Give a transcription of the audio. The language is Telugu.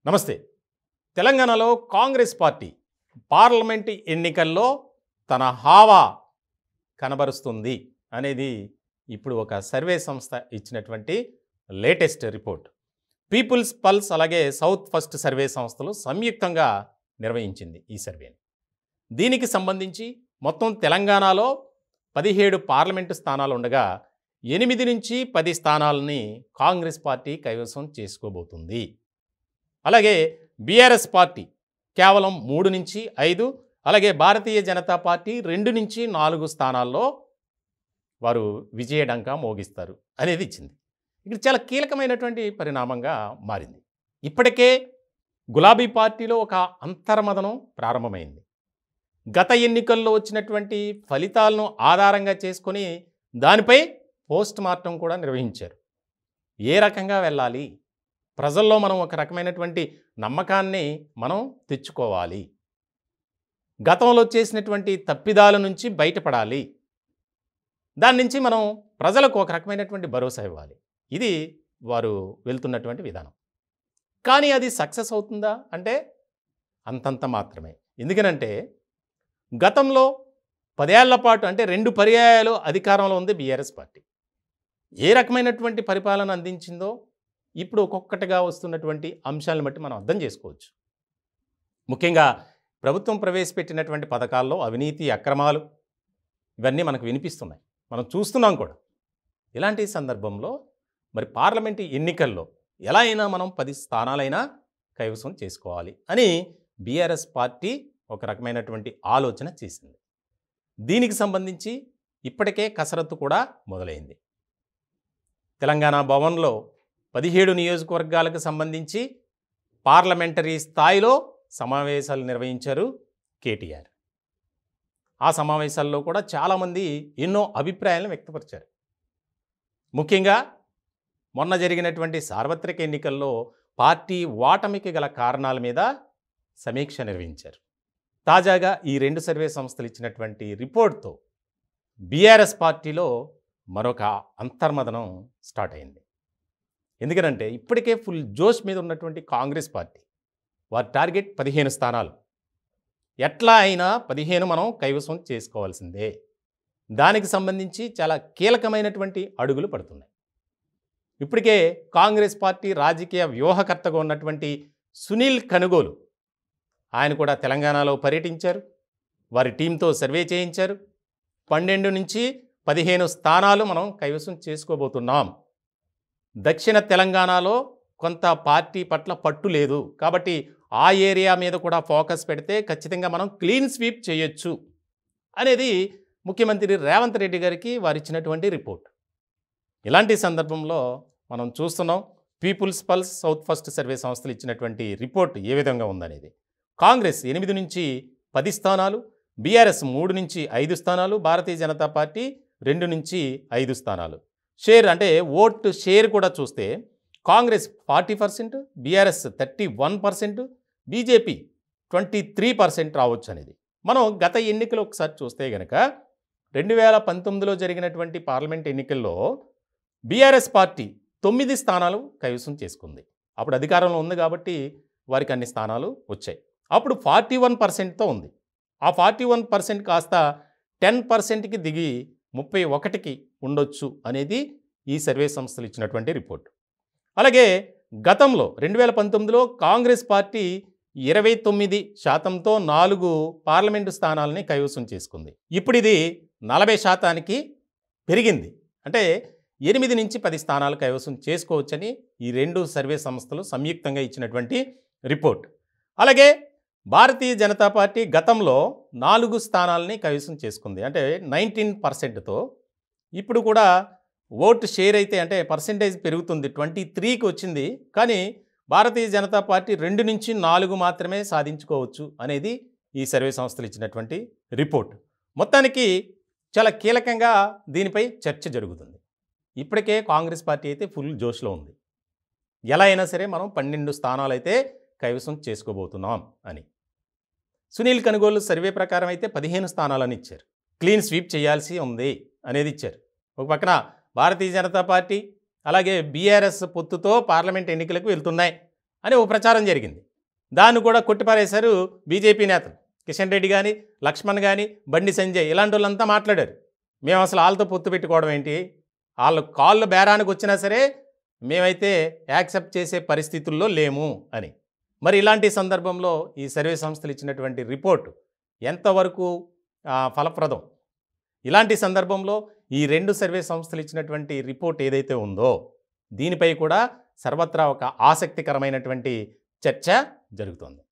నమస్తే. తెలంగాణలో కాంగ్రెస్ పార్టీ పార్లమెంట్ ఎన్నికల్లో తన హావా కనబరుస్తుంది అనేది ఇప్పుడు ఒక సర్వే సంస్థ ఇచ్చినటువంటి లేటెస్ట్ రిపోర్ట్. పీపుల్స్ పల్స్ అలాగే సౌత్ ఫస్ట్ సర్వే సంస్థలు సంయుక్తంగా నిర్వహించింది ఈ సర్వేని. దీనికి సంబంధించి మొత్తం తెలంగాణలో 17 పార్లమెంటు స్థానాలు ఉండగా 8 నుంచి 10 స్థానాలని కాంగ్రెస్ పార్టీ కైవసం చేసుకోబోతుంది. అలాగే బీఆర్ఎస్ పార్టీ కేవలం 3 నుంచి 5, అలాగే భారతీయ జనతా పార్టీ 2 నుంచి 4 స్థానాల్లో వారు విజయడంకా మోగిస్తారు అనేది ఇచ్చింది. ఇక్కడ చాలా కీలకమైనటువంటి పరిణామంగా మారింది. ఇప్పటికే గులాబీ పార్టీలో ఒక అంతర్మదనం ప్రారంభమైంది. గత ఎన్నికల్లో వచ్చినటువంటి ఫలితాలను ఆధారంగా చేసుకొని దానిపై పోస్ట్ మార్టం కూడా నిర్వహించారు. ఏ రకంగా వెళ్ళాలి, ప్రజల్లో మనం ఒక రకమైనటువంటి నమ్మకాన్ని మనం తెచ్చుకోవాలి, గతంలో చేసినటువంటి తప్పిదాల నుంచి బయటపడాలి, దాని నుంచి మనం ప్రజలకు ఒక రకమైనటువంటి భరోసా ఇవ్వాలి. ఇది వారు వెళ్తున్నటువంటి విధానం. కానీ అది సక్సెస్ అవుతుందా అంటే అంతంత మాత్రమే. ఎందుకనంటే గతంలో 10 ఏళ్ల పాటు అంటే 2 పర్యాయాలు అధికారంలో ఉంది బీఆర్ఎస్ పార్టీ. ఏ రకమైనటువంటి పరిపాలన అందించిందో ఇప్పుడు ఒక్కొక్కటిగా వస్తున్నటువంటి అంశాలను బట్టి మనం అర్థం చేసుకోవచ్చు. ముఖ్యంగా ప్రభుత్వం ప్రవేశపెట్టినటువంటి పథకాల్లో అవినీతి, అక్రమాలు ఇవన్నీ మనకు వినిపిస్తున్నాయి, మనం చూస్తున్నాం కూడా. ఇలాంటి సందర్భంలో మరి పార్లమెంటు ఎన్నికల్లో ఎలా అయినా మనం 10 స్థానాలైనా కైవసం చేసుకోవాలి అని బీఆర్ఎస్ పార్టీ ఒక రకమైనటువంటి ఆలోచన చేసింది. దీనికి సంబంధించి ఇప్పటికే కసరత్తు కూడా మొదలైంది. తెలంగాణ భవన్లో 17 నియోజకవర్గాలకు సంబంధించి పార్లమెంటరీ స్థాయిలో సమావేశాలు నిర్వహించారు కేటీఆర్. ఆ సమావేశాల్లో కూడా చాలామంది ఎన్నో అభిప్రాయాలను వ్యక్తపరిచారు. ముఖ్యంగా మొన్న జరిగినటువంటి సార్వత్రిక ఎన్నికల్లో పార్టీ ఓటమికి గల కారణాల మీద సమీక్ష నిర్వహించారు. తాజాగా ఈ 2 సర్వే సంస్థలు ఇచ్చినటువంటి రిపోర్ట్తో బీఆర్ఎస్ పార్టీలో మరొక అంతర్మదనం స్టార్ట్ అయింది. ఎందుకంటే ఇప్పటికే ఫుల్ జోష్ మీద ఉన్నటువంటి కాంగ్రెస్ పార్టీ వారి టార్గెట్ 15 స్థానాలు. ఎట్లా అయినా 15 మనం కైవసం చేసుకోవాల్సిందే. దానికి సంబంధించి చాలా కీలకమైనటువంటి అడుగులు పడుతున్నాయి. ఇప్పటికే కాంగ్రెస్ పార్టీ రాజకీయ వ్యూహకర్తగా ఉన్నటువంటి సునీల్ కనుగోలు ఆయన కూడా తెలంగాణలో పర్యటించారు. వారి టీంతో సర్వే చేయించారు. 12 నుంచి 15 స్థానాలు మనం కైవసం చేసుకోబోతున్నాం. దక్షిణ తెలంగాణలో కొంత పార్టీ పట్ల పట్టు లేదు కాబట్టి ఆ ఏరియా మీద కూడా ఫోకస్ పెడితే ఖచ్చితంగా మనం క్లీన్ స్వీప్ చేయొచ్చు అనేది ముఖ్యమంత్రి రేవంత్ రెడ్డి గారికి వారు ఇచ్చినటువంటి రిపోర్ట్. ఇలాంటి సందర్భంలో మనం చూస్తున్నాం people's pulse, south first survey సంస్థలు ఇచ్చినటువంటి రిపోర్ట్ ఏ విధంగా ఉందనేది. కాంగ్రెస్ 8 నుంచి 10 స్థానాలు, బీఆర్ఎస్ 3 నుంచి 5 స్థానాలు, భారతీయ జనతా పార్టీ 2 నుంచి 5 స్థానాలు. షేర్ అంటే ఓటు షేర్ కూడా చూస్తే కాంగ్రెస్ 40%, బీఆర్ఎస్ 31%, బీజేపీ 23% రావచ్చు అనేది. మనం గత ఎన్నికలు ఒకసారి చూస్తే కనుక 2019లో జరిగినటువంటి పార్లమెంట్ ఎన్నికల్లో బీఆర్ఎస్ పార్టీ 9 స్థానాలు కైవసం చేసుకుంది. అప్పుడు అధికారంలో ఉంది కాబట్టి వారికి అన్ని స్థానాలు వచ్చాయి. అప్పుడు 41%తో ఉంది. ఆ 41% కాస్త 10%కి దిగి 31కి ఉండొచ్చు అనేది ఈ సర్వే సంస్థలు ఇచ్చినటువంటి రిపోర్ట్. అలాగే గతంలో 2019లో కాంగ్రెస్ పార్టీ 29%తో 4 పార్లమెంటు స్థానాలని కైవసం చేసుకుంది. ఇప్పుడు ఇది 40%కి పెరిగింది. అంటే 8 నుంచి 10 స్థానాలు కైవసం చేసుకోవచ్చని ఈ 2 సర్వే సంస్థలు సంయుక్తంగా ఇచ్చినటువంటి రిపోర్ట్. అలాగే భారతీయ జనతా పార్టీ గతంలో 4 స్థానాలని కైవసం చేసుకుంది. అంటే 19%తో ఇప్పుడు కూడా ఓటు షేర్ అయితే అంటే పర్సెంటేజ్ పెరుగుతుంది, 23కి వచ్చింది. కానీ భారతీయ జనతా పార్టీ 2 నుంచి 4 మాత్రమే సాధించుకోవచ్చు అనేది ఈ సర్వే సంస్థలు ఇచ్చినటువంటి రిపోర్ట్. మొత్తానికి చాలా కీలకంగా దీనిపై చర్చ జరుగుతుంది. ఇప్పటికే కాంగ్రెస్ పార్టీ అయితే ఫుల్ జోష్లో ఉంది. ఎలా అయినా సరే మనం 12 స్థానాలు అయితే కైవసం చేసుకోబోతున్నాం అని. సునీల్ కనుగోలు సర్వే ప్రకారం అయితే 15 స్థానాలని ఇచ్చారు. క్లీన్ స్వీప్ చేయాల్సి ఉంది అనేది ఇచ్చారు. ఒక పక్కన భారతీయ జనతా పార్టీ అలాగే బీఆర్ఎస్ పొత్తుతో పార్లమెంట్ ఎన్నికలకు వెళ్తున్నాయి అని ఒక ప్రచారం జరిగింది. దాన్ని కూడా కొట్టిపారేశారు బీజేపీ నేతలు. కిషన్ రెడ్డి కానీ, లక్ష్మణ్ కానీ, బండి సంజయ్ ఇలాంటి వాళ్ళంతా మాట్లాడారు. మేము అసలు వాళ్ళతో పొత్తు పెట్టుకోవడం ఏంటి, వాళ్ళు కాళ్ళు బేరానికి వచ్చినా సరే మేమైతే యాక్సెప్ట్ చేసే పరిస్థితుల్లో లేము అని. మరి ఇలాంటి సందర్భంలో ఈ సర్వే సంస్థలు ఇచ్చినటువంటి రిపోర్టు ఎంతవరకు ఫలప్రదం? ఇలాంటి సందర్భంలో ఈ 2 సర్వే సంస్థలు ఇచ్చినటువంటి రిపోర్ట్ ఏదైతే ఉందో దీనిపై కూడా సర్వత్రా ఒక ఆసక్తికరమైనటువంటి చర్చ జరుగుతోంది.